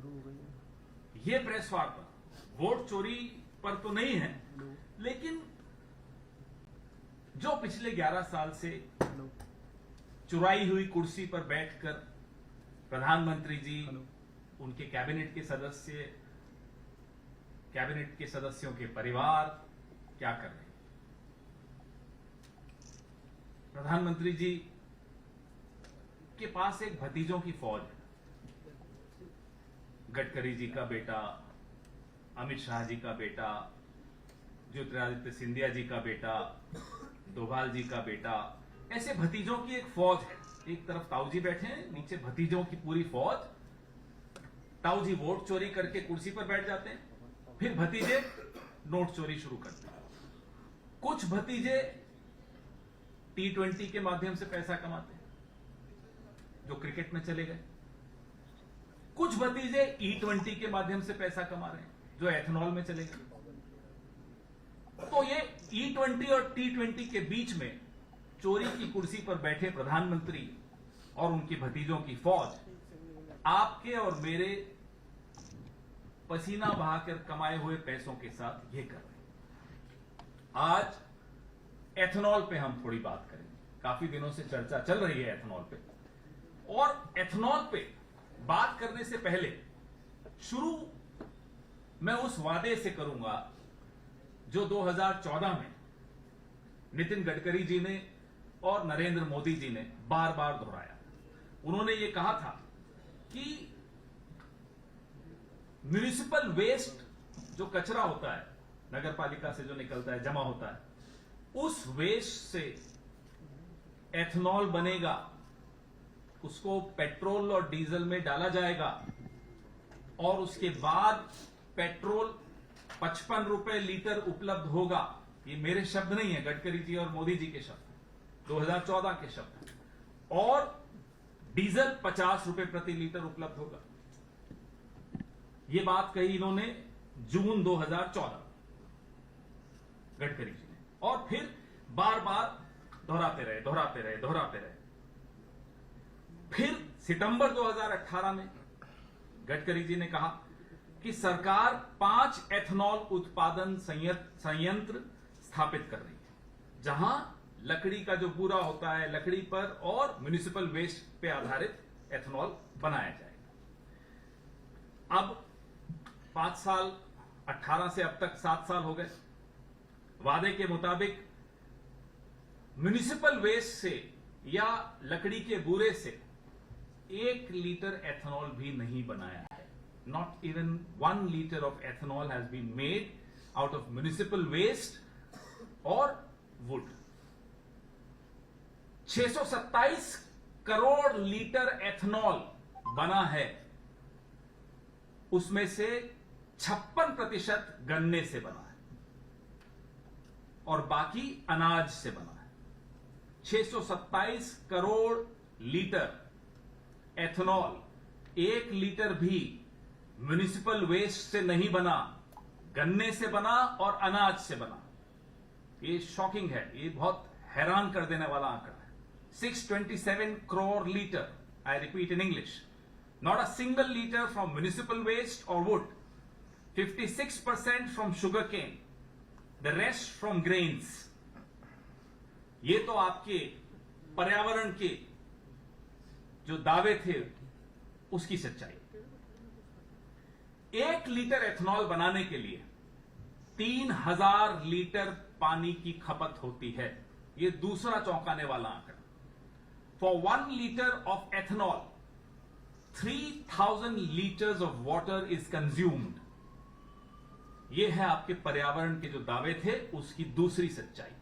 शुरू हो गई है। ये प्रेस वार्ता वोट चोरी पर तो नहीं है, लेकिन जो पिछले 11 साल से चुराई हुई कुर्सी पर बैठकर प्रधानमंत्री जी, उनके कैबिनेट के सदस्यों के परिवार क्या कर रहे हैं। प्रधानमंत्री जी के पास एक भतीजों की फौज है। गडकरी जी का बेटा, अमित शाह जी का बेटा, ज्योतिरादित्य सिंधिया जी का बेटा, डोभाल जी का बेटा, ऐसे भतीजों की एक फौज है। एक तरफ ताऊजी बैठे हैं, नीचे भतीजों की पूरी फौज। ताऊजी वोट चोरी करके कुर्सी पर बैठ जाते हैं, फिर भतीजे नोट चोरी शुरू करते हैं। कुछ भतीजे T20 के माध्यम से पैसा कमाते हैं, जो क्रिकेट में चले गए। कुछ भतीजे E20 के माध्यम से पैसा कमा रहे हैं, जो एथेनॉल में चले गए। तो ये E20 और T20 के बीच में चोरी की कुर्सी पर बैठे प्रधानमंत्री और उनके भतीजों की फौज आपके और मेरे पसीना बहाकर कमाए हुए पैसों के साथ ये कर रहे हैं। आज एथेनॉल पे हम थोड़ी बात करेंगे। काफी दिनों से चर्चा चल रही है एथेनॉल पे, और एथेनॉल पे बात करने से पहले शुरू मैं उस वादे से करूंगा जो 2014 में नितिन गडकरी जी ने और नरेंद्र मोदी जी ने बार बार दोहराया। उन्होंने ये कहा था कि म्युनिसिपल वेस्ट, जो कचरा होता है नगर पालिका से जो निकलता है, जमा होता है, उस वेस्ट से एथेनॉल बनेगा, उसको पेट्रोल और डीजल में डाला जाएगा, और उसके बाद पेट्रोल 55 रुपए लीटर उपलब्ध होगा। ये मेरे शब्द नहीं है, गडकरी जी और मोदी जी के शब्द, 2014 के शब्द। और डीजल 50 रुपए प्रति लीटर उपलब्ध होगा। ये बात कही इन्होंने जून 2014 गडकरी जी ने, और फिर बार बार दोहराते रहे। फिर सितंबर 2018 में गडकरी जी ने कहा कि सरकार 5 एथेनॉल उत्पादन संयंत्र स्थापित कर रही है, जहां लकड़ी का जो बूरा होता है, लकड़ी पर और म्युनिसिपल वेस्ट पे आधारित एथेनॉल बनाया जाएगा। अब 5 साल, 18 से अब तक 7 साल हो गए। वादे के मुताबिक म्युनिसिपल वेस्ट से या लकड़ी के बूरे से 1 लीटर एथेनॉल भी नहीं बनाया है। Not even 1 liter of ethanol has been made out of municipal waste or wood. 627 crore litre ethanol बना है, उसमें से 56% गन्ने से बना है और बाकी अनाज से बना है। 627 करोड़ लीटर एथेनॉल, 1 लीटर भी म्युनिसिपल वेस्ट से नहीं बना, गन्ने से बना और अनाज से बना। ये शॉकिंग है, ये बहुत हैरान कर देने वाला आंकड़ा है। 627 crore liter, I repeat in English, not a single liter from municipal waste or wood, 56% from sugarcane, the rest from grains. ये तो आपके पर्यावरण के जो दावे थे उसकी सच्चाई। 1 लीटर एथेनॉल बनाने के लिए 3000 लीटर पानी की खपत होती है। यह दूसरा चौंकाने वाला आंकड़ा। For 1 litre of ethanol 3000 litres of water is consumed. यह है आपके पर्यावरण के जो दावे थे उसकी दूसरी सच्चाई।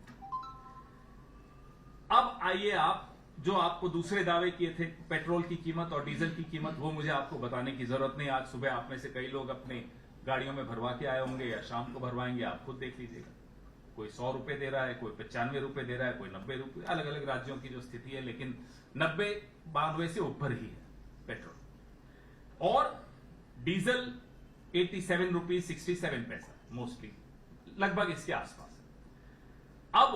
अब आइए, आप जो आपको दूसरे दावे किए थे, पेट्रोल की कीमत और डीजल की कीमत, वो मुझे आपको बताने की जरूरत नहीं। आज सुबह आप में से कई लोग अपनी गाड़ियों में भरवा के आए होंगे या शाम को भरवाएंगे, आप खुद देख लीजिएगा। कोई 100 रुपए दे रहा है, कोई 95 रुपए दे रहा है, कोई 90 रुपए, अलग अलग राज्यों की जो स्थिति है, लेकिन 90-92 से ऊपर ही है पेट्रोल। और डीजल 87 रुपीज 67 पैसा, मोस्टली लगभग इसके आसपास। अब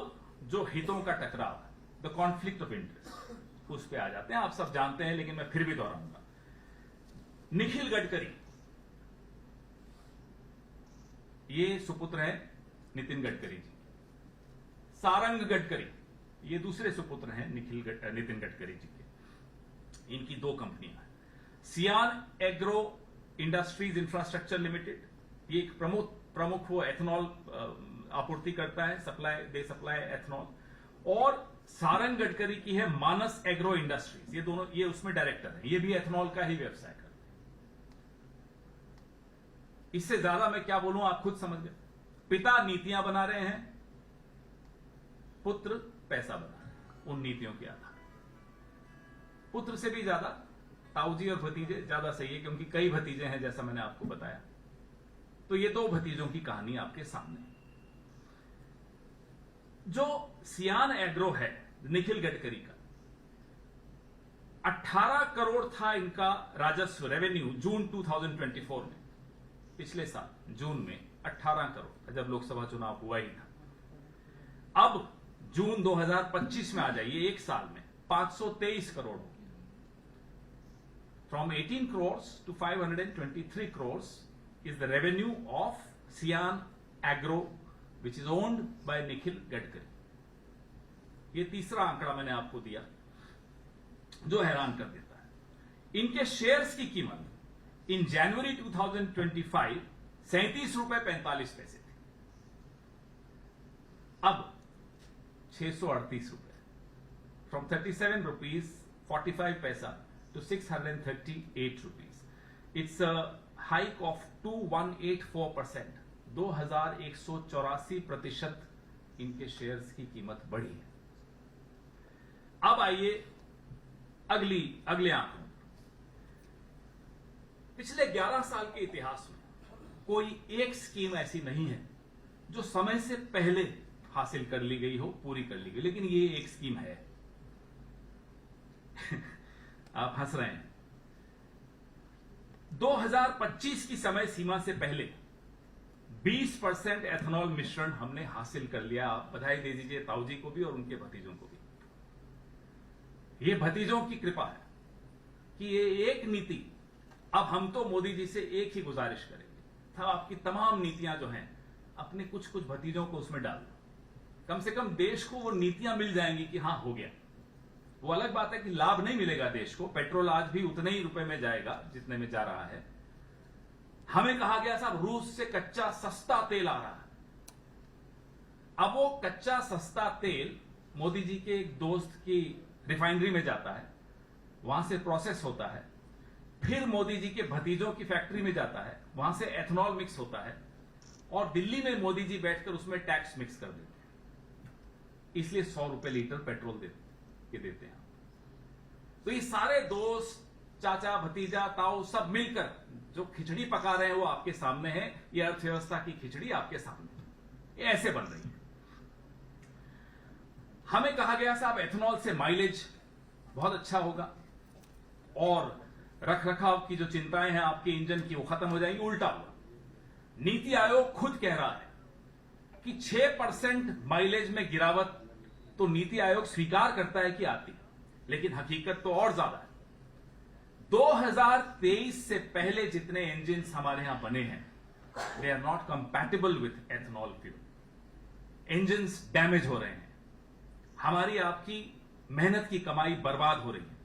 जो हितों का टकराव है, द कॉन्फ्लिक्ट ऑफ इंटरेस्ट, उस पर आ जाते हैं। आप सब जानते हैं, लेकिन मैं फिर भी दोहराऊंगा। निखिल गडकरी ये सुपुत्र है नितिन गडकरी जी। सारंग गडकरी ये दूसरे सुपुत्र हैं नितिन गडकरी जी के। इनकी दो कंपनियां हैं। सियान एग्रो इंडस्ट्रीज इंफ्रास्ट्रक्चर लिमिटेड, ये एक प्रमुख वो एथेनॉल आपूर्ति करता है, सप्लाई एथेनॉल। और सारंग गडकरी की है मानस एग्रो इंडस्ट्रीज, ये दोनों ये उसमें डायरेक्टर हैं, ये भी एथेनॉल का ही व्यवसाय करते हैं। इससे ज्यादा मैं क्या बोलूं, आप खुद समझ गए। पिता नीतियां बना रहे हैं, पुत्र पैसा बना रहे हैं उन नीतियों के आधार। पुत्र से भी ज्यादा ताऊजी और भतीजे ज्यादा सही है, क्योंकि कई भतीजे हैं जैसा मैंने आपको बताया। तो ये दो भतीजों की कहानी आपके सामने। जो सियान एग्रो है निखिल गडकरी का, 18 करोड़ था इनका राजस्व रेवेन्यू जून 2024 में। पिछले साल जून में 18 करोड़ था, जब लोकसभा चुनाव हुआ ही था। अब जून 2025 में आ जाइए, एक साल में 523 करोड़ हो गया। From 18 crores to 523 crores is the revenue of Sian Agro, which is owned by Nikhil Gadkari. ये तीसरा आंकड़ा मैंने आपको दिया जो हैरान कर देता है। इनके शेयर्स की कीमत इन जनवरी 2025 ₹37.45 थी, अब 638 रुपए, फ्रॉम 37 रुपीज 45 पैसा to 638 rupees. It's a hike of 2184%. 2184% इनके शेयर्स की कीमत बढ़ी है। अब आइए अगले आंकड़ों। पिछले 11 साल के इतिहास में कोई एक स्कीम ऐसी नहीं है जो समय से पहले हासिल कर ली गई हो, पूरी कर ली गई, लेकिन ये एक स्कीम है। आप हंस रहे हैं। 2025 की समय सीमा से पहले 20% एथेनॉल मिश्रण हमने हासिल कर लिया। आप बधाई दे दीजिए ताऊजी को भी और उनके भतीजों को भी। ये भतीजों की कृपा है कि ये एक नीति, अब हम तो मोदी जी से एक ही गुजारिश करेंगे, था आपकी तमाम नीतियां जो हैं अपने कुछ भतीजों को उसमें डाल दो। कम से कम देश को वो नीतियां मिल जाएंगी कि हां हो गया। वो अलग बात है कि लाभ नहीं मिलेगा देश को, पेट्रोल आज भी उतने ही रुपए में जाएगा जितने में जा रहा है। हमें कहा गया साहब रूस से कच्चा सस्ता तेल आ रहा है। अब वो कच्चा सस्ता तेल मोदी जी के एक दोस्त की रिफाइनरी में जाता है, वहां से प्रोसेस होता है, फिर मोदी जी के भतीजों की फैक्ट्री में जाता है, वहां से एथेनॉल मिक्स होता है और दिल्ली में मोदी जी बैठकर उसमें टैक्स मिक्स कर देते हैं। इसलिए 100 रुपए लीटर पेट्रोल देते हैं। तो ये सारे दोस्त, चाचा, भतीजा, ताऊ सब मिलकर जो खिचड़ी पका रहे हैं वो आपके सामने है। ये अर्थव्यवस्था की खिचड़ी आपके सामने, ये ऐसे बन रही है। हमें कहा गया साहब एथेनॉल से माइलेज बहुत अच्छा होगा और रखरखाव की जो चिंताएं हैं आपके इंजन की वो खत्म हो जाएंगी। उल्टा हुआ। नीति आयोग खुद कह रहा है कि 6% माइलेज में गिरावट तो नीति आयोग स्वीकार करता है कि आती, लेकिन हकीकत तो और ज्यादा है। 2023 से पहले जितने इंजन हमारे यहां बने हैं, they are not compatible with ethanol fuel. Engine damage हो रहे हैं, हमारी आपकी मेहनत की कमाई बर्बाद हो रही है,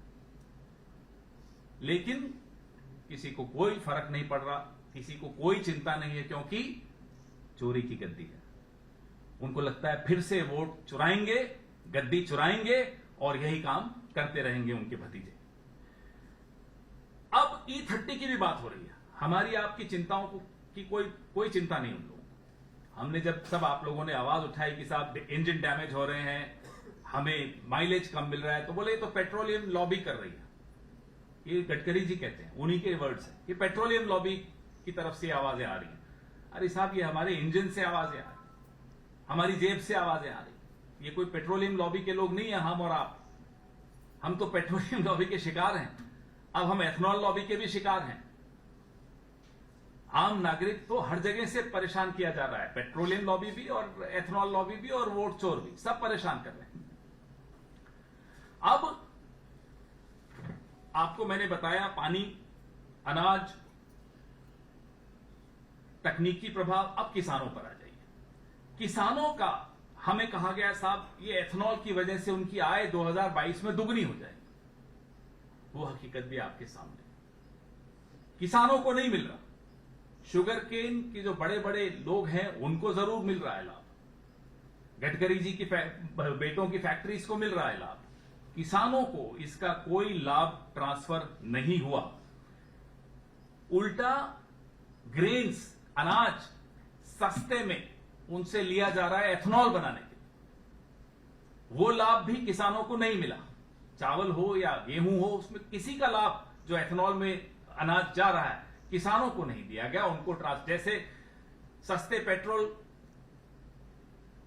लेकिन किसी को कोई फर्क नहीं पड़ रहा, किसी को कोई चिंता नहीं है, क्योंकि चोरी की गद्दी है। उनको लगता है फिर से वोट चुराएंगे, गद्दी चुराएंगे और यही काम करते रहेंगे उनके भतीजे। अब E30 की भी बात हो रही है। हमारी आपकी चिंताओं की कोई चिंता नहीं उन लोगों को। हमने जब सब आप लोगों ने आवाज उठाई कि साहब इंजन डैमेज हो रहे हैं, हमें माइलेज कम मिल रहा है, तो बोले ये तो पेट्रोलियम लॉबी कर रही है। ये गडकरी जी कहते हैं, उन्हीं के वर्ड्स हैं, ये पेट्रोलियम लॉबी की तरफ से आवाजें आ रही हैं। अरे साहब ये हमारे इंजन से आवाजें आ रही, हमारी जेब से आवाजें आ रही। ये कोई पेट्रोलियम लॉबी के लोग नहीं है हम और आप। हम तो पेट्रोलियम लॉबी के शिकार हैं, अब हम एथेनॉल लॉबी के भी शिकार हैं। आम नागरिक तो हर जगह से परेशान किया जा रहा है, पेट्रोलियम लॉबी भी और एथेनॉल लॉबी भी और वोट चोर भी, सब परेशान कर रहे हैं। अब आपको मैंने बताया पानी, अनाज, तकनीकी प्रभाव। अब किसानों पर आ जाइए। किसानों का हमें कहा गया साहब ये एथेनॉल की वजह से उनकी आय 2022 में दुगनी हो जाएगी। वो हकीकत भी आपके सामने, किसानों को नहीं मिल रहा। शुगर केन के जो बड़े बड़े लोग हैं उनको जरूर मिल रहा है लाभ, गडकरी जी की बेटों की फैक्ट्रीज को मिल रहा है लाभ, किसानों को इसका कोई लाभ ट्रांसफर नहीं हुआ। उल्टा ग्रेन्स, अनाज सस्ते में उनसे लिया जा रहा है एथेनॉल बनाने के लिए, वो लाभ भी किसानों को नहीं मिला। चावल हो या गेहूं हो, उसमें किसी का लाभ जो एथेनॉल में अनाज जा रहा है किसानों को नहीं दिया गया। उनको जैसे सस्ते पेट्रोल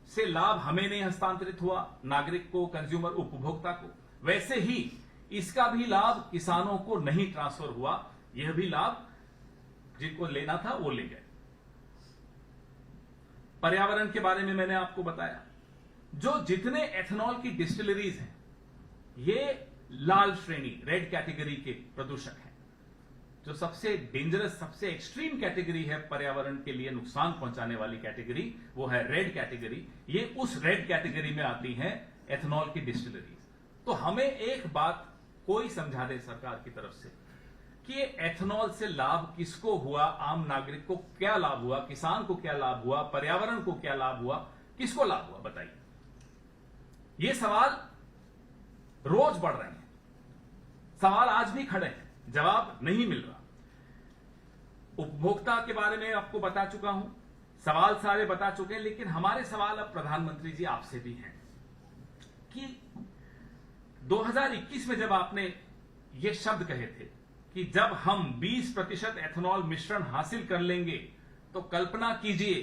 से लाभ हमें नहीं हस्तांतरित हुआ, नागरिक को, कंज्यूमर, उपभोक्ता को, वैसे ही इसका भी लाभ किसानों को नहीं ट्रांसफर हुआ। यह भी लाभ जिनको लेना था वो ले गए। पर्यावरण के बारे में मैंने आपको बताया, जो जितने एथेनॉल की डिस्टिलरीज हैं ये लाल श्रेणी, रेड कैटेगरी के प्रदूषक हैं। जो सबसे डेंजरस, सबसे एक्सट्रीम कैटेगरी है पर्यावरण के लिए नुकसान पहुंचाने वाली कैटेगरी, वो है रेड कैटेगरी। ये उस रेड कैटेगरी में आती हैं एथेनॉल की डिस्टिलरीज। तो हमें एक बात कोई समझा दे सरकार की तरफ से कि ये एथेनॉल से लाभ किसको हुआ, आम नागरिक को क्या लाभ हुआ, किसान को क्या लाभ हुआ, पर्यावरण को क्या लाभ हुआ, किसको लाभ हुआ, बताइए। ये सवाल रोज बढ़ रहे हैं, सवाल आज भी खड़े हैं, जवाब नहीं मिल रहा। उपभोक्ता के बारे में आपको बता चुका हूं, सवाल सारे बता चुके हैं, लेकिन हमारे सवाल अब प्रधानमंत्री जी आपसे भी हैं कि 2021 में जब आपने ये शब्द कहे थे कि जब हम 20% एथेनॉल मिश्रण हासिल कर लेंगे तो कल्पना कीजिए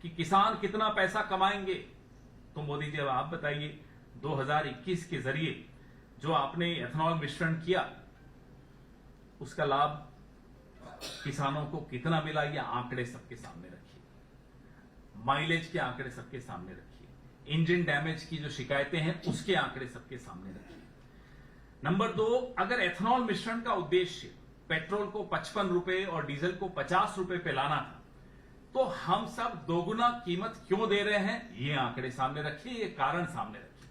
कि किसान कितना पैसा कमाएंगे। तो मोदी जी अब आप बताइए, 2021 के जरिए जो आपने एथेनॉल मिश्रण किया उसका लाभ किसानों को कितना मिला, ये आंकड़े सबके सामने रखिए। माइलेज के आंकड़े सबके सामने रखिए, इंजन डैमेज की जो शिकायतें हैं उसके आंकड़े सबके सामने रखिए। नंबर 2, अगर एथेनॉल मिश्रण का उद्देश्य पेट्रोल को 55 रुपए और डीजल को 50 रुपए पे लाना था, तो हम सब दोगुना कीमत क्यों दे रहे हैं, ये आंकड़े सामने रखिए, ये कारण सामने रखिए।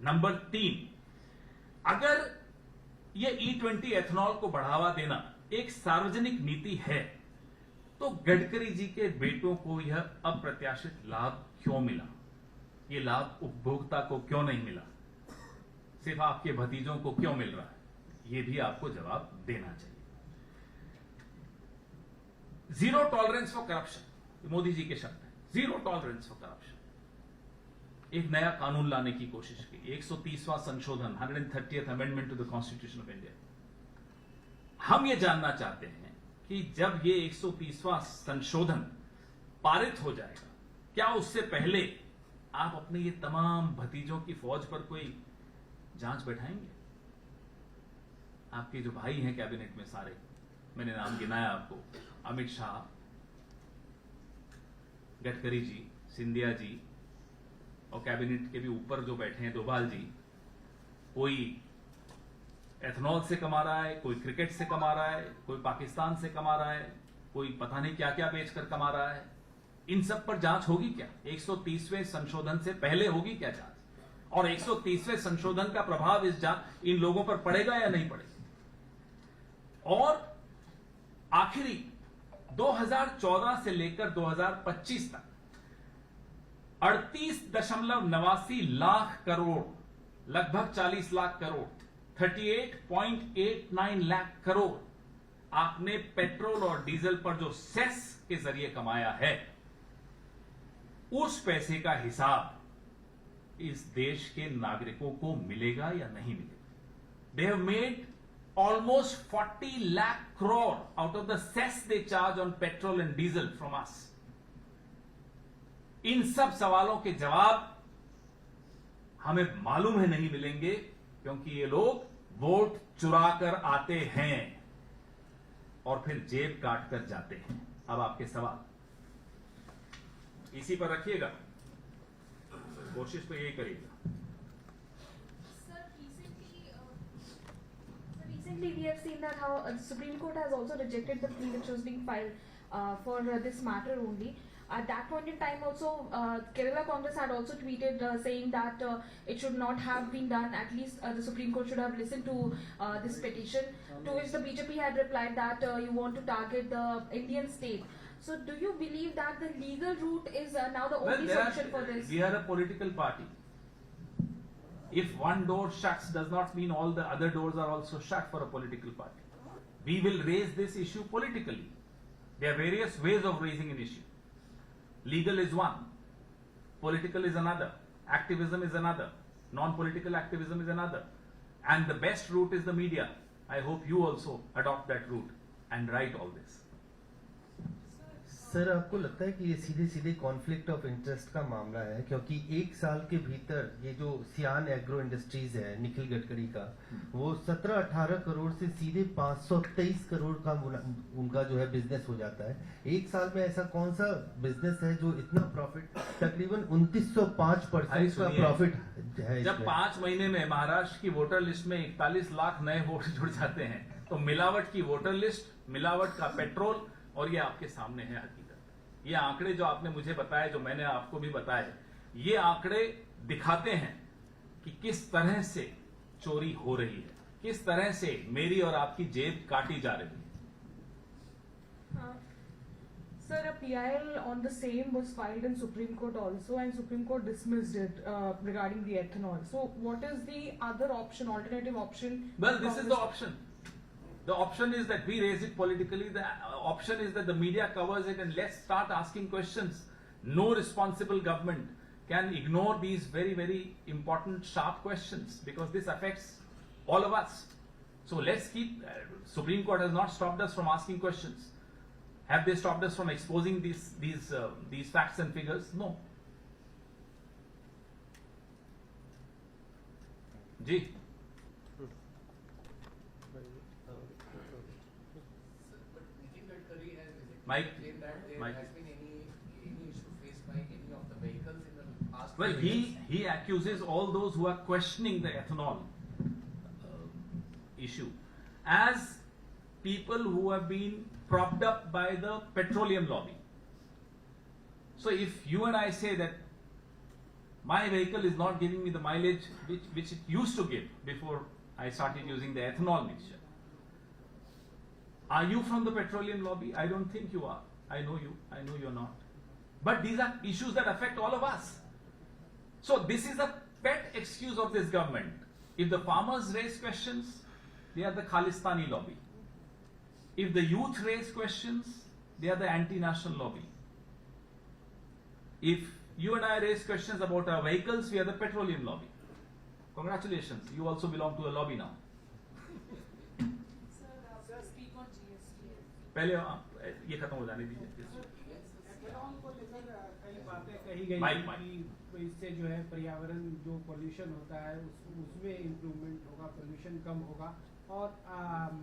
नंबर 3, अगर ये E20 एथेनॉल को बढ़ावा देना एक सार्वजनिक नीति है, तो गडकरी जी के बेटों को यह अप्रत्याशित लाभ क्यों मिला, ये लाभ उपभोक्ता को क्यों नहीं मिला, सिर्फ आपके भतीजों को क्यों मिल रहा है, ये भी आपको जवाब देना चाहिए। Zero tolerance for corruption, Modi ji के शब्द हैं, जीरो टॉलरेंस फॉर करप्शन। एक नया कानून लाने की कोशिश की, 130वां संशोधन, 130th amendment to the constitution of India. हम ये जानना चाहते हैं कि जब ये 130वां संशोधन पारित हो जाएगा, क्या उससे पहले आप अपने ये तमाम भतीजों की फौज पर कोई जांच बैठाएंगे? आपके जो भाई हैं कैबिनेट में सारे, मैंने नाम गिनाया आपको, अमित शाह, गडकरी जी, सिंधिया जी, और कैबिनेट के भी ऊपर जो बैठे हैं डोभाल जी, कोई एथेनॉल से कमा रहा है, कोई क्रिकेट से कमा रहा है, कोई पाकिस्तान से कमा रहा है, कोई पता नहीं क्या क्या बेचकर कमा रहा है। इन सब पर जांच होगी क्या? 130वें संशोधन से पहले होगी क्या जांच? और 130वें संशोधन का प्रभाव इन लोगों पर पड़ेगा या नहीं पड़ेगा? और आखिरी 2014 से लेकर 2025 तक 38.89 लाख करोड़, लगभग 40 लाख करोड़, 38.89 लाख करोड़ आपने पेट्रोल और डीजल पर जो सेस के जरिए कमाया है, उस पैसे का हिसाब इस देश के नागरिकों को मिलेगा या नहीं मिलेगा? They have made almost 40 lakh crore out of the cess they charge on petrol and diesel from us. इन सब सवालों के जवाब हमें मालूम है नहीं मिलेंगे, क्योंकि ये लोग वोट चुरा कर आते हैं और फिर जेब काट कर जाते हैं। अब आपके सवाल इसी पर रखिएगा, कोशिश तो यही करिएगा। Recently, we have seen that how the Supreme Court has also rejected the plea which was being filed for this matter only. At that point in time also, Kerala Congress had also tweeted saying that it should not have been done, at least the Supreme Court should have listened to this petition, to which the BJP had replied that you want to target the Indian state. So do you believe that the legal route is now the only solution for this? We are a political party. If one door shuts does not mean all the other doors are also shut for a political party. We will raise this issue politically. There are various ways of raising an issue. Legal is one, political is another, activism is another, non-political activism is another, and the best route is the media. I hope you also adopt that route and write all this. Sir, आपको लगता है कि ये सीधे सीधे conflict of interest का मामला है? क्योंकि एक साल के भीतर ये जो सियान एग्रो इंडस्ट्रीज है निखिल गडकरी का, वो 17-18 करोड़ से सीधे 523 करोड़ का उनका जो है बिजनेस हो जाता है। एक साल में ऐसा कौन सा बिजनेस है जो इतना प्रॉफिट, तकरीबन 2905% का प्रॉफिट है? जब 5 महीने में महाराष्ट्र की वोटर लिस्ट में 41 लाख नए वोट जुड़ जाते हैं, तो मिलावट की वोटर लिस्ट, मिलावट का पेट्रोल, और ये आपके सामने है हकीकत। ये आंकड़े जो आपने मुझे बताए, जो मैंने आपको भी बताए, ये आंकड़े दिखाते हैं कि किस तरह से चोरी हो रही है, किस तरह से मेरी और आपकी जेब काटी जा रही है। Sir, a PIL on the same was filed in Supreme Court also, and Supreme Court dismissed it regarding the ethanol. So, what is the other option, alternative option? Well, this is the option. The option is that we raise it politically. The option is that the media covers it, and let's start asking questions. No responsible government can ignore these very, very important, sharp questions, because this affects all of us. So let's keep. Supreme Court has not stopped us from asking questions. Have they stopped us from exposing these facts and figures? No. Ji. Mike, claim that there Mike. has been any issue faced by any of the vehicles in the past. Well, few years. he accuses all those who are questioning the ethanol issue as people who have been propped up by the petroleum lobby. So if you and I say that my vehicle is not giving me the mileage which it used to give before I started using the ethanol mixture, are you from the petroleum lobby? I don't think you are. I know you. I know you're not. But these are issues that affect all of us. So this is a pet excuse of this government. If the farmers raise questions, they are the Khalistani lobby. If the youth raise questions, they are the anti-national lobby. If you and I raise questions about our vehicles, we are the petroleum lobby. Congratulations, you also belong to a lobby now. पहले ये खत्म हो जाने दीजिए। Ethanol को लेकर कई बातें कही गई कि इससे जो है पर्यावरण जो पोल्यूशन होता है उसमें इम्प्रूवमेंट होगा, पोल्यूशन कम होगा और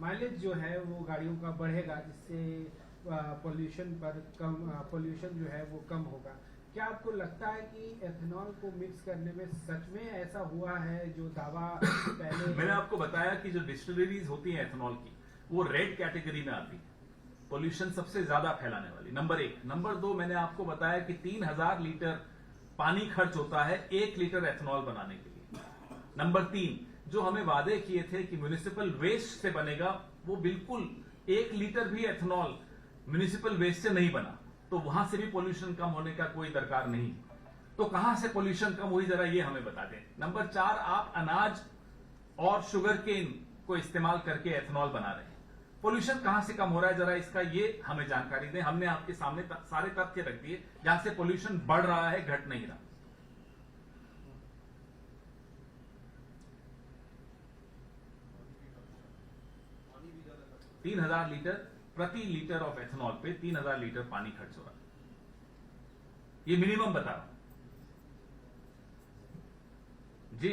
माइलेज जो है वो गाड़ियों का बढ़ेगा, जिससे पोल्यूशन जो है वो कम होगा। क्या आपको लगता है कि एथेनॉल को मिक्स करने में सच में ऐसा हुआ है जो दावा पहले? मैंने आपको बताया कि जो डिस्टिलरीज होती हैं एथेनॉल की, वो रेड कैटेगरी में आती है, पोल्यूशन सबसे ज्यादा फैलाने वाली, नंबर 1। नंबर 2, मैंने आपको बताया कि 3000 लीटर पानी खर्च होता है 1 लीटर एथेनॉल बनाने के लिए। नंबर 3, जो हमें वादे किए थे कि म्युनिसिपल वेस्ट से बनेगा, वो बिल्कुल 1 लीटर भी एथेनॉल म्युनिसिपल वेस्ट से नहीं बना, तो वहां से भी पोल्यूशन कम होने का कोई दरकार नहीं। तो कहां से पोल्यूशन कम हुई, जरा ये हमें बता दें। नंबर 4, आप अनाज और शुगर केन को इस्तेमाल करके एथेनॉल बना रहे हैं, पोल्यूशन कहां से कम हो रहा है, जरा इसका ये हमें जानकारी दें। हमने आपके सामने सारे तथ्य रख दिए जहां से पोल्यूशन बढ़ रहा है, घट नहीं रहा। तीन 3000 लीटर प्रति लीटर ऑफ एथेनॉल पे 3000 लीटर पानी खर्च हो रहा है, ये मिनिमम बता रहा हूं। जी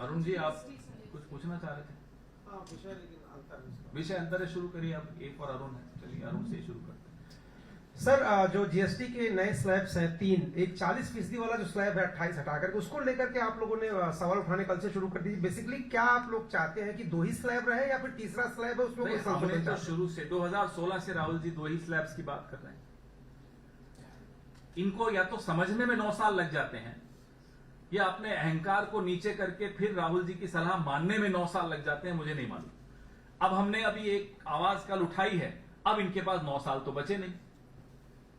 अरुण जी, आप कुछ पूछना चाह रहे थे? विषय अंतर है, शुरू करिए आप। एक और अरुण है, चलिए अरुण से शुरू करते हैं। सर जो जीएसटी के नए स्लैब्स हैं 3, एक 40% वाला जो स्लैब है 28 हटा करके उसको लेकर के आप लोगों ने सवाल उठाने कल से शुरू कर दी। बेसिकली क्या आप लोग चाहते हैं कि 2 ही स्लैब रहे या फिर तीसरा स्लैब है उसमें कोई नहीं, हमने संशोधन तो चाहते हैं? शुरू से 2016 से राहुल जी 2 ही स्लैब्स की बात कर रहे हैं। इनको या तो समझने में 9 साल लग जाते हैं या अपने अहंकार को नीचे करके फिर राहुल जी की सलाह मानने में 9 साल लग जाते हैं, मुझे नहीं मालूम। अब हमने अभी एक आवाज कल उठाई है, अब इनके पास 9 साल तो बचे नहीं।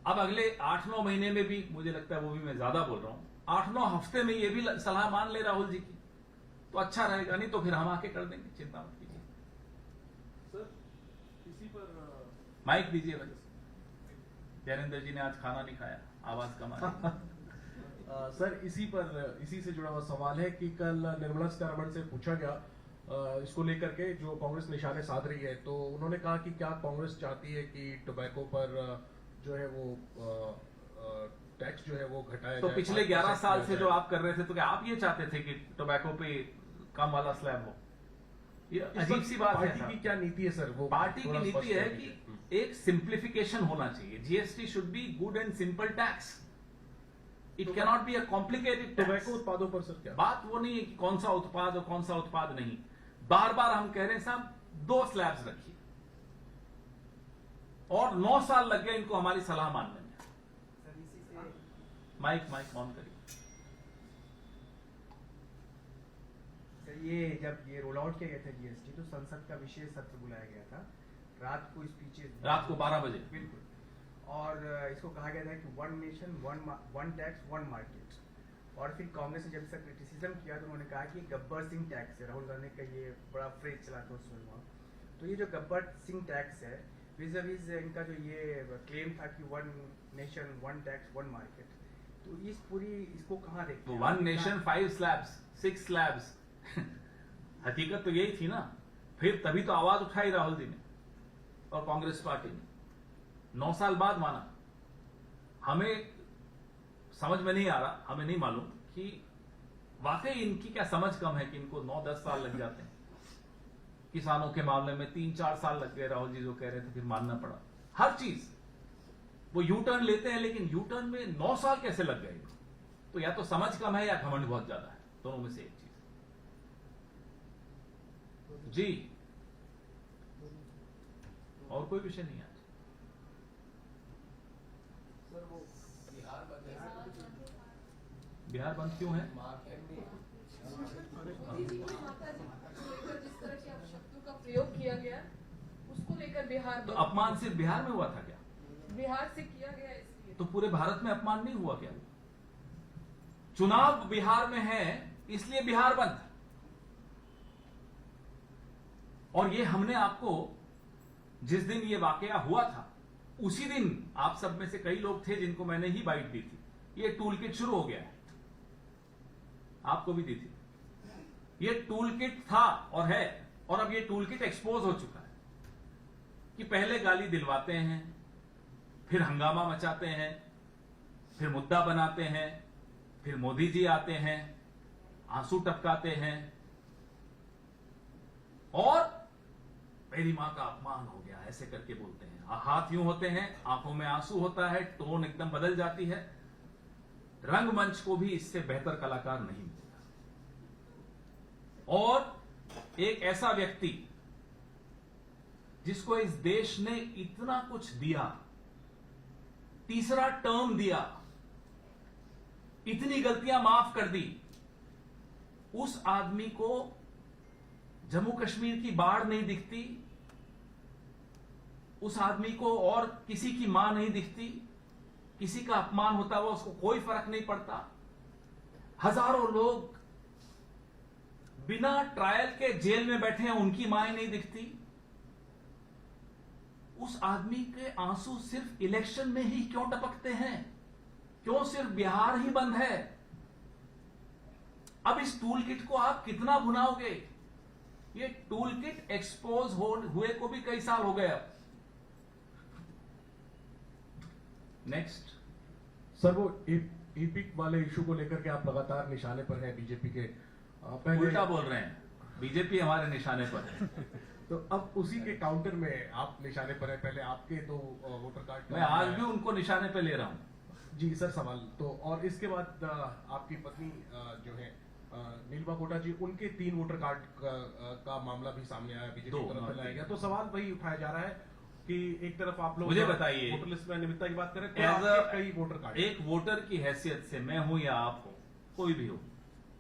अब अगले 8-9 महीने में भी, मुझे लगता है वो भी मैं ज्यादा बोल रहा हूं, 8-9 हफ्ते में ये भी सलाह मान ले राहुल जी की तो अच्छा रहेगा, नहीं तो फिर हम आके कर देंगे, चिंता मत कीजिए। सर इसी पर माइक दीजिए भाई। जैनेंद्र जी ने आज खाना नहीं खाया, आवाज कम आ रही। सर इसी से जुड़ा हुआ सवाल है कि कल निर्मला सीतारमण से पूछा गया इसको लेकर के जो कांग्रेस निशाने साध रही है, तो उन्होंने कहा कि क्या कांग्रेस चाहती है कि टोबैको पर जो है वो टैक्स जो है वो घटाया तो जाए, पिछले 5% 11 साल किया से जो जाए। आप कर रहे थे, तो क्या आप ये चाहते थे कि टोबैको पे कम वाला स्लैब हो? ये इस अजीब पर सी बात है पार्टी साहब। की क्या नीति है सर? वो पार्टी की थोड़ा नीति स्पष्ट है कर कि दीजिए। एक सिंप्लीफिकेशन होना चाहिए। GST should be good and simple tax, it cannot be a complicated tobacco tax. उत्पादों पर सर क्या बात वो नहीं है कि कौन सा उत्पाद और कौन सा उत्पाद नहीं। बार बार हम कह रहे हैं साहब 2 स्लैब्स रखिए, और 9 साल लग गए इनको हमारी सलाह मानने में। सर इसी से माइक ऑन करिए। सर ये जब ये रोल आउट किया गया था जीएसटी तो संसद का विशेष सत्र बुलाया गया था रात को स्पीचेस रात को 12 बजे। बिल्कुल, और इसको कहा गया था कि 1 नेशन 1 टैक्स 1 मार्केट। और फिर कांग्रेस ने जब इसका क्रिटिसिज्म किया तो उन्होंने कहा कि गब्बर सिंह टैक्स है, राहुल गांधी का ये बड़ा फ्रेज चला था उस समय। तो ये जो गब्बर सिंह टैक्स है विज़ इनका जो ये क्लेम था कि 1 नेशन 1 टैक्स 1 मार्केट, तो इस पूरी इसको कहाँ देखते हैं? 1 नेशन 5 स्लैब्स 6 स्लैब्स हकीकत तो यही थी ना। फिर तभी तो आवाज उठाई राहुल जी ने और कांग्रेस पार्टी ने। 9 साल बाद माना। हमें समझ में नहीं आ रहा, हमें नहीं मालूम कि वाकई इनकी क्या समझ कम है कि इनको 9-10 साल लग जाते हैं। किसानों के मामले में 3-4 साल लग गए, राहुल जी जो कह रहे थे, फिर मानना पड़ा। हर चीज वो यू टर्न लेते हैं, लेकिन यू टर्न में 9 साल कैसे लग गए? तो या तो समझ कम है या घमंड बहुत ज्यादा है, दोनों में से एक चीज। जी और कोई विषय नहीं है आज। सर वो बिहार बंद है, बिहार बंद क्यों है? मार्केट में जिस तरह के अपशब्दों का प्रयोग किया गया उसको लेकर बिहार तो अपमान सिर्फ बिहार में हुआ था क्या? बिहार से किया गया इसलिए तो पूरे भारत में अपमान नहीं हुआ क्या? चुनाव बिहार में है इसलिए बिहार बंद। और ये हमने आपको जिस दिन ये वाकया हुआ था उसी दिन आप सब में से कई लोग थे जिनको मैंने ही बाइट दी थी। ये टूल किट शुरू हो गया है, आपको भी दी थी। ये टूल किट था और है, और अब ये टूल किट एक्सपोज हो चुका है कि पहले गाली दिलवाते हैं, फिर हंगामा मचाते हैं, फिर मुद्दा बनाते हैं, फिर मोदी जी आते हैं, आंसू टपकाते हैं, और मेरी मां का अपमान हो गया ऐसे करके बोलते हैं। हाथ यूं होते हैं, आंखों में आंसू होता है, टोन एकदम बदल जाती है। रंगमंच को भी इससे बेहतर कलाकार नहीं मिलेगा। और एक ऐसा व्यक्ति जिसको इस देश ने इतना कुछ दिया, तीसरा टर्म दिया, इतनी गलतियां माफ कर दी, उस आदमी को जम्मू कश्मीर की बाढ़ नहीं दिखती, उस आदमी को और किसी की मां नहीं दिखती, किसी का अपमान होता हुआ उसको कोई फर्क नहीं पड़ता। हजारों लोग बिना ट्रायल के जेल में बैठे हैं, उनकी मां नहीं दिखती। उस आदमी के आंसू सिर्फ इलेक्शन में ही क्यों टपकते हैं? क्यों सिर्फ बिहार ही बंद है? अब इस टूल किट को आप कितना भुनाओगे? ये टूल किट एक्सपोज हुए को भी कई साल हो गए। अब नेक्स्ट सर वो ईपिक वाले इशू को लेकर के आप लगातार निशाने पर हैं बीजेपी के। पहले उल्टा बोल रहे हैं, बीजेपी हमारे निशाने पर है। तो अब उसी के काउंटर में आप निशाने पर है, पहले आपके तो वोटर कार्ड मैं आज भी उनको निशाने पे ले रहा हूँ। जी सर सवाल तो, और इसके बाद आपकी पत्नी जो है नीलमा कोटा जी, उनके 3 वोटर कार्ड का मामला भी सामने आया, बीजेपी की तरफ से लाया गया। तो सवाल वही उठाया जा रहा है कि एक तरफ आप लोग मुझे बताइए, वोटर लिस्ट में अनियमितता की बात करें तो As आपके कई वोटर कार्ड, एक वोटर की हैसियत से मैं हूं या आप हो, कोई भी हो,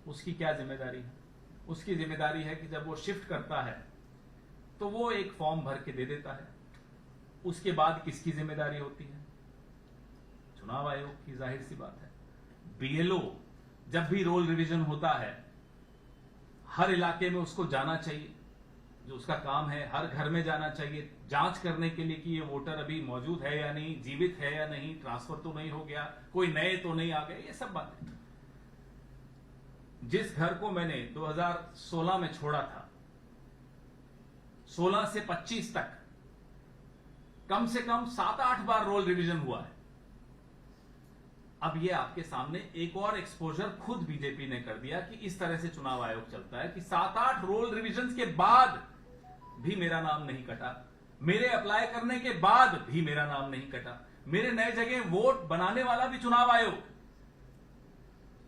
उसकी क्या जिम्मेदारी है? उसकी जिम्मेदारी है कि जब वो शिफ्ट करता है तो वो एक फॉर्म भर के दे देता है। उसके बाद किसकी जिम्मेदारी होती है? चुनाव आयोग की, जाहिर सी बात है। बीएलओ जब भी रोल रिवीजन होता है, हर इलाके में उसको जाना चाहिए, जो उसका काम है, हर घर में जाना चाहिए, जांच करने के लिए कि ये वोटर अभी मौजूद है या नहीं, जीवित है या नहीं, ट्रांसफर तो नहीं हो गया, कोई नए तो नहीं आ गए, ये सब बातें। जिस घर को मैंने 2016 में छोड़ा था, 16 से 25 तक कम से कम 7-8 बार रोल रिवीजन हुआ है। अब ये आपके सामने एक और एक्सपोजर खुद बीजेपी ने कर दिया कि इस तरह से चुनाव आयोग चलता है कि 7-8 रोल रिवीजन के बाद भी मेरा नाम नहीं कटा, मेरे अप्लाई करने के बाद भी मेरा नाम नहीं कटा, मेरे नए जगह वोट बनाने वाला भी चुनाव आयोग,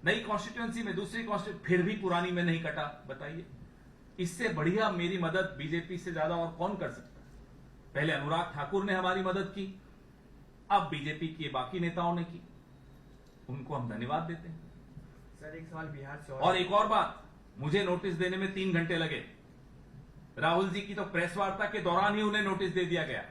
नई कॉन्स्टिट्यूएंसी में, दूसरी कॉन्स्टिट्यूएंसी, फिर भी पुरानी में नहीं कटा। बताइए, इससे बढ़िया मेरी मदद बीजेपी से ज्यादा और कौन कर सकता है? पहले अनुराग ठाकुर ने हमारी मदद की, अब बीजेपी के बाकी नेताओं ने की, उनको हम धन्यवाद देते हैं। सर एक सवाल बिहार से और एक और बात, मुझे नोटिस देने में 3 घंटे लगे। राहुल जी की तो प्रेस वार्ता के दौरान ही उन्हें नोटिस दे दिया गया।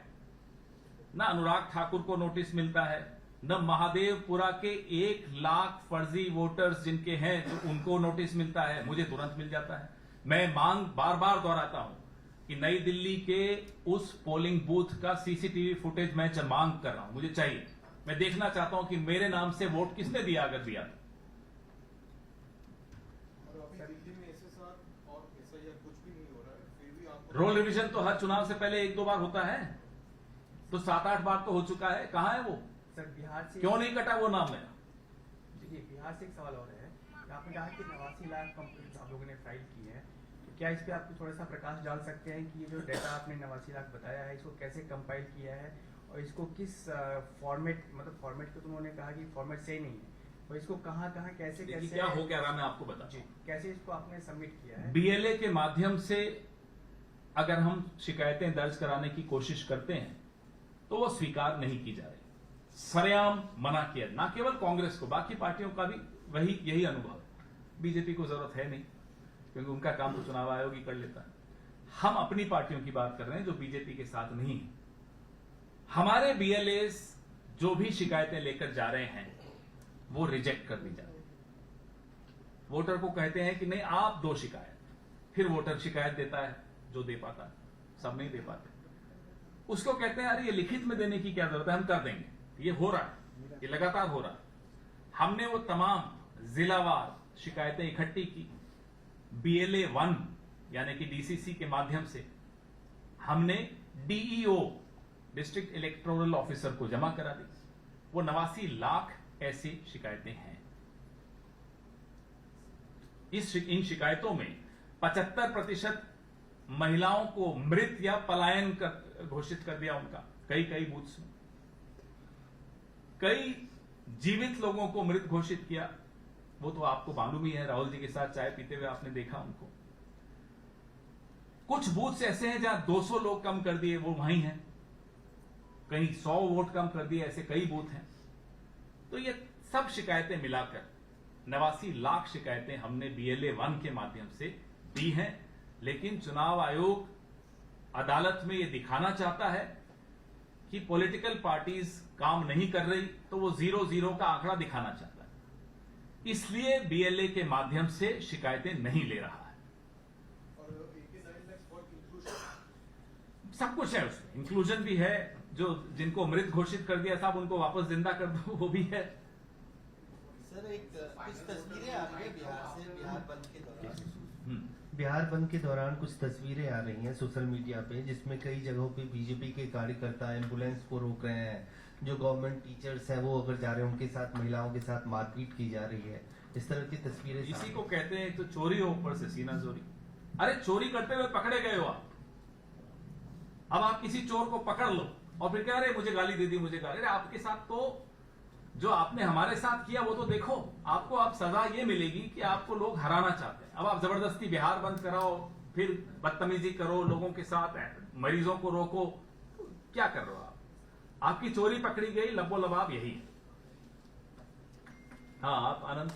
ना अनुराग ठाकुर को नोटिस मिलता है, न महादेवपुरा के 1 लाख फर्जी वोटर्स जिनके हैं तो उनको नोटिस मिलता है, मुझे तुरंत मिल जाता है। मैं मांग बार बार दोहराता हूं कि नई दिल्ली के उस पोलिंग बूथ का सीसीटीवी फुटेज मैं मांग कर रहा हूं, मुझे चाहिए। मैं देखना चाहता हूं कि मेरे नाम से वोट किसने दिया, अगर दिया तो। रोल रिवीजन तो हर चुनाव से पहले 1-2 बार होता है, तो 7-8 बार तो हो चुका है। कहां है वो? सर बिहार से क्यों नहीं कटा वो नाम मेरा? जी बिहार से एक सवाल और है, आपने कहा कि 89 लाख कंप्लेंट आप लोगों ने फाइल की है, तो क्या इस पे आप थोड़ा सा प्रकाश डाल सकते हैं कि ये जो डेटा आपने 89 लाख बताया है, इसको कैसे कंपाइल किया है और इसको किस फॉर्मेट, मतलब फॉर्मेट को तो उन्होंने कहा कि फॉर्मेट सही नहीं है, और इसको कहां कैसे देखिए क्या हो क्या रहा, मैं आपको बता जी कैसे इसको आपने सबमिट किया है? बीएलए के माध्यम से अगर हम शिकायतें दर्ज कराने की कोशिश करते हैं तो वो स्वीकार नहीं की जा रही, सरेआम मना किया। ना केवल कांग्रेस को, बाकी पार्टियों का भी यही अनुभव है। बीजेपी को जरूरत है नहीं, क्योंकि उनका काम तो चुनाव आयोग ही कर लेता है। हम अपनी पार्टियों की बात कर रहे हैं जो बीजेपी के साथ नहीं है। हमारे बीएलएस जो भी शिकायतें लेकर जा रहे हैं वो रिजेक्ट कर दी जाती है। वोटर को कहते हैं कि नहीं आप दो शिकायत, फिर वोटर शिकायत देता है जो दे पाता है, सब नहीं दे पाते। उसको कहते हैं अरे ये लिखित में देने की क्या जरूरत है, हम कर देंगे। ये हो रहा है, ये लगातार हो रहा है। हमने वो तमाम जिलावार शिकायतें इकट्ठी की, बीएलए 1 यानी कि डीसीसी के माध्यम से हमने डीईओ, डिस्ट्रिक्ट इलेक्टोरल ऑफिसर को जमा करा दी। वो 89 लाख ऐसी शिकायतें हैं। इन शिकायतों में 75% महिलाओं को मृत या पलायन घोषित कर दिया उनका, कई बूथ्स में। कई जीवित लोगों को मृत घोषित किया, वो तो आपको मालूम ही है, राहुल जी के साथ चाय पीते हुए आपने देखा उनको। कुछ बूथ्स ऐसे हैं जहां 200 लोग कम कर दिए, वो वहीं हैं। कहीं 100 वोट कम कर दिए, ऐसे कई बूथ हैं। तो ये सब शिकायतें मिलाकर 89 लाख शिकायतें हमने बीएलए 1 के माध्यम से दी हैं। लेकिन चुनाव आयोग अदालत में ये दिखाना चाहता है कि पॉलिटिकल पार्टीज काम नहीं कर रही, तो वो 0-0 का आंकड़ा दिखाना चाहता है। इसलिए बीएलए के माध्यम से शिकायतें नहीं ले रहा है। सब कुछ है उसमें, इंक्लूजन भी है। जो जिनको मृत घोषित कर दिया साहब उनको वापस जिंदा कर दो, वो भी है। सर एक कुछ तस्वीरें आ रही है बिहार से, बिहार बंद के दौरान। बिहार बंद के दौरान कुछ तस्वीरें आ रही हैं सोशल मीडिया पे, जिसमें कई जगहों पे बीजेपी के कार्यकर्ता एम्बुलेंस को रोक रहे हैं। जो गवर्नमेंट टीचर्स हैं वो अगर जा रहे हैं, उनके साथ महिलाओं के साथ मारपीट की जा रही है। इस तरह की तस्वीरें इसी को कहते हैं तो चोरी हो, ऊपर से सीना चोरी। अरे चोरी करते हुए पकड़े गए हो आप, अब आप किसी चोर को पकड़ लो और फिर कह रहे मुझे गाली दे दी, मुझे गाली। अरे आपके साथ तो जो आपने हमारे साथ किया वो तो देखो, आपको अब सजा ये मिलेगी कि आपको लोग हराना चाहते हैं। अब आप जबरदस्ती बिहार बंद कराओ, फिर बदतमीजी करो लोगों के साथ, मरीजों को रोको, क्या कर रहे हो आप? आपकी चोरी पकड़ी गई, लबो लबाब यही है। हाँ, आप आनंद।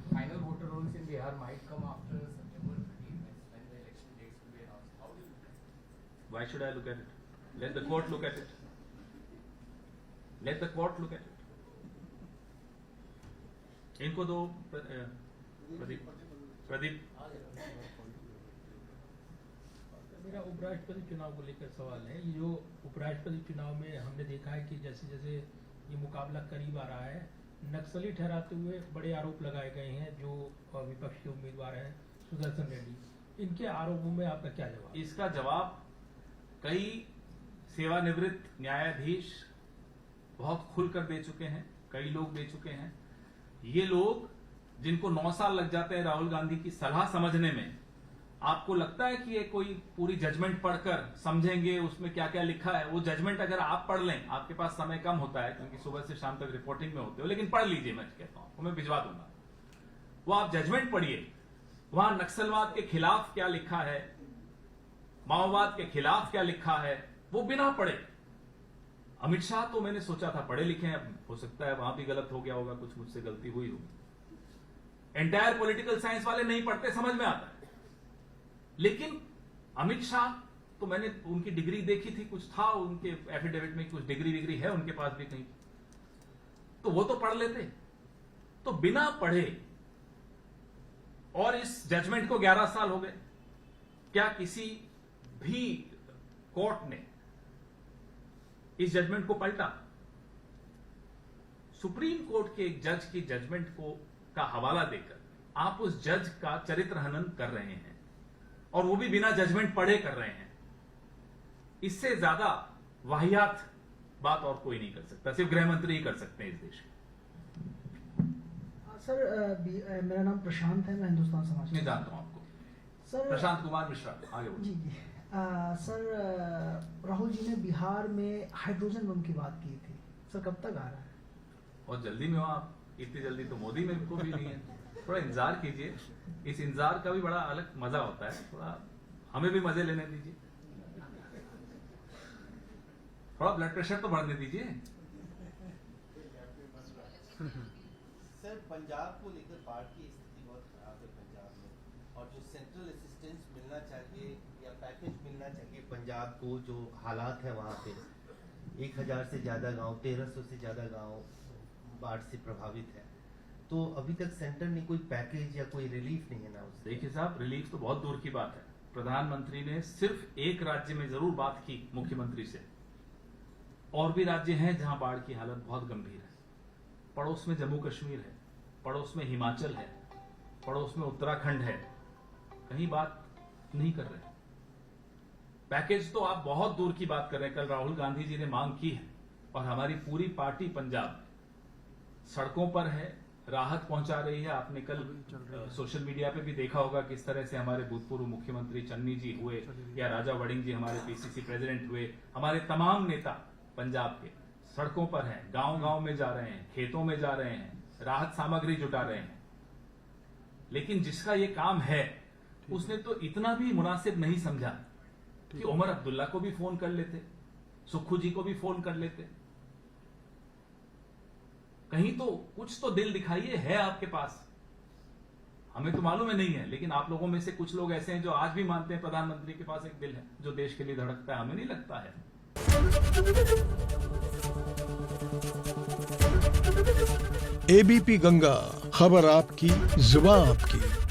Final voter rolls in Bihar might come after September 13th, when the election dates will be announced. How do you look at it? Why should I look at it? Let the court look at it. Let the court look at it. इनको दो प्रदीप। मेरा उपराष्ट्रपति चुनाव को लेकर सवाल है। ये जो उपराष्ट्रपति चुनाव में हमने देखा है कि जैसे जैसे ये मुकाबला करीब आ रहा है, नक्सली ठहराते हुए बड़े आरोप लगाए गए हैं जो विपक्षी उम्मीदवार हैं सुदर्शन रेड्डी। इनके आरोपों में आपका क्या जवाब? इसका जवाब कई सेवानिवृत्त न्यायाधीश बहुत खुलकर दे चुके हैं, कई लोग दे चुके हैं। ये लोग जिनको 9 साल लग जाते हैं राहुल गांधी की सलाह समझने में, आपको लगता है कि ये कोई पूरी जजमेंट पढ़कर समझेंगे उसमें क्या क्या लिखा है? वो जजमेंट अगर आप पढ़ लें, आपके पास समय कम होता है क्योंकि सुबह से शाम तक रिपोर्टिंग में होते हो, लेकिन पढ़ लीजिए, मैं कहता हूं, मैं भिजवा दूंगा। वो आप जजमेंट पढ़िए, वहां नक्सलवाद के खिलाफ क्या लिखा है, माओवाद के खिलाफ क्या लिखा है, वो बिना पढ़े। अमित शाह तो मैंने सोचा था पढ़े लिखे हैं, हो सकता है वहां भी गलत हो गया होगा, कुछ मुझसे गलती हुई होगी। एंटायर पॉलिटिकल साइंस वाले नहीं पढ़ते, समझ में आता है। लेकिन अमित शाह तो मैंने उनकी डिग्री देखी थी, कुछ था उनके एफिडेविट में, कुछ डिग्री विग्री है उनके पास भी कहीं, तो वो तो पढ़ लेते। तो बिना पढ़े, और इस जजमेंट को 11 साल हो गए, क्या किसी भी कोर्ट ने इस जजमेंट को पलटा? सुप्रीम कोर्ट के एक जज की जजमेंट का हवाला देकर आप उस जज का चरित्र हनन कर रहे हैं, और वो भी बिना जजमेंट पढ़े कर रहे हैं। इससे ज्यादा वाहियात बात और कोई नहीं कर सकता, सिर्फ गृह मंत्री ही कर सकते हैं इस देश में। सर, मेरा नाम प्रशांत है, मैं हिंदुस्तान समाज मैं जानता हूं आपको। सर, प्रशांत कुमार मिश्रा, आगे बोलिए। जी। सर, राहुल जी ने बिहार में हाइड्रोजन बम की बात की थी, सर कब तक आ रहा है? बहुत जल्दी में हो आप, इतनी जल्दी तो मोदी में को भी नहीं है, थोड़ा इंतजार कीजिए। इस इंतजार का भी बड़ा अलग मजा होता है, थोड़ा हमें भी मजे लेने दीजिए, थोड़ा ब्लड प्रेशर तो बढ़ने दीजिए। सर, पंजाब को लेकर बाढ़ की स्थिति बहुत खराब है पंजाब में, और जो सेंट्रल असिस्टेंस मिलना चाहिए या पैकेज मिलना चाहिए पंजाब को, जो हालात है वहाँ पे 1000 से ज्यादा गांव, 1300 से ज्यादा गांव बाढ़ से प्रभावित है, तो अभी तक सेंटर ने कोई पैकेज या कोई रिलीफ नहीं है ना उससे। देखिए साहब, रिलीफ तो बहुत दूर की बात है। प्रधानमंत्री ने सिर्फ एक राज्य में जरूर बात की मुख्यमंत्री से, और भी राज्य हैं जहां बाढ़ की हालत बहुत गंभीर है। पड़ोस में जम्मू कश्मीर है, पड़ोस में हिमाचल है, पड़ोस में उत्तराखंड है, कहीं बात नहीं कर रहे। पैकेज तो आप बहुत दूर की बात कर रहे हैं। कल राहुल गांधी जी ने मांग की है, और हमारी पूरी पार्टी पंजाब सड़कों पर है, राहत पहुंचा रही है। आपने कल सोशल मीडिया पे भी देखा होगा किस तरह से हमारे भूतपूर्व मुख्यमंत्री चन्नी जी हुए, या राजा वड़िंग जी हमारे पीसीसी प्रेसिडेंट हुए, हमारे तमाम नेता पंजाब के सड़कों पर हैं, गांव-गांव में जा रहे हैं, खेतों में जा रहे हैं, राहत सामग्री जुटा रहे हैं। लेकिन जिसका ये काम है, उसने तो इतना भी मुनासिब नहीं समझा कि उमर अब्दुल्ला को भी फोन कर लेते, सुक्खू जी को भी फोन कर लेते। कहीं तो कुछ तो दिल दिखाइए, है आपके पास। हमें तो मालूम है नहीं है, लेकिन आप लोगों में से कुछ लोग ऐसे हैं जो आज भी मानते हैं प्रधानमंत्री के पास एक दिल है जो देश के लिए धड़कता है। हमें नहीं लगता है। एबीपी गंगा, खबर आपकी, जुबान आपकी।